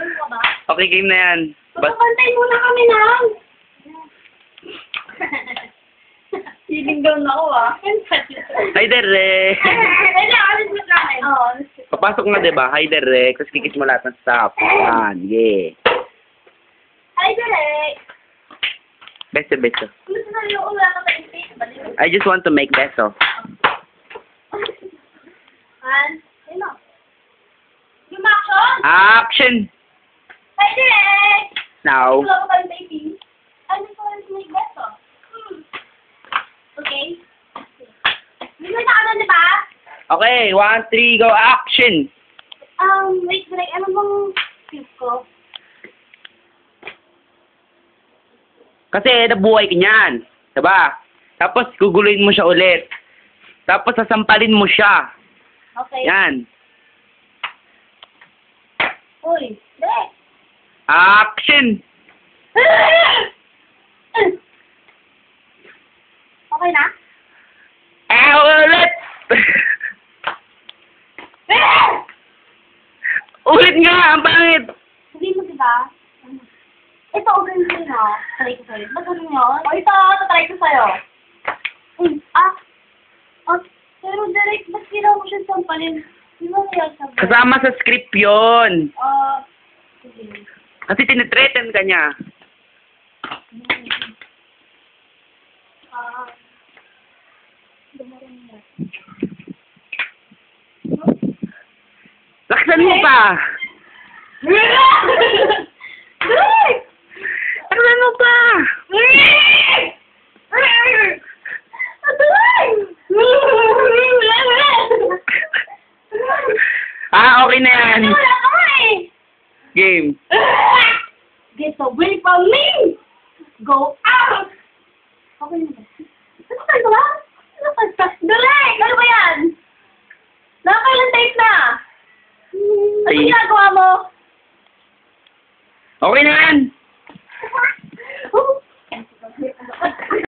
Ano ka ba? Okay, game na yan. Magpapantay muna kami lang. Feeling down ako ah. Hi there, Re. Hindi, alis mo namin. Oo. Papasok nga, diba? Hi there, Re. Tapos kikis mo lahat ng staff. Yan, yeah. Hi, Derek. Beso, beso. Gusto na yung wala ka pa yung balik. I just want to make beso. Han, sino? Yung action? Action! Hi, Derek. Now. Wala ka pa yung baby. Ano ko yung make beso? Okay. Bigyan na ka na, di ba? Okay, 1, 3, go, action! Wait, Derek, ano bang tip ko? Kasi nabuhay ka niyan. Diba? Tapos guguluhin mo siya ulit. Tapos sasampalin mo siya. Okay. Yan. Uy, Derek. Action! Okay na? Ulit! Ulit nga! Ang pangit! Sabihin mo, diba? Ito, ulit ko na. Try ko sa'yo. Ba't ano yun? O, ito, try ko sa'yo. Pero Derek, ba't kailangan mo siya sampalin? Di ba kaya sabi? Kasama sa script yon. Sige. Kasi tinitreaten ka niya. Laksan mo pa! Derek! Laksan mo pa! Okay na yan. Wala ka eh! Game. Get away from me! Go out! Okay na ba? Ano kayo ba? Ano kayo ba? Derek! Ano ba yan? Nakakailan tape na? Ano Ay. ginagawa mo? Okay na yan.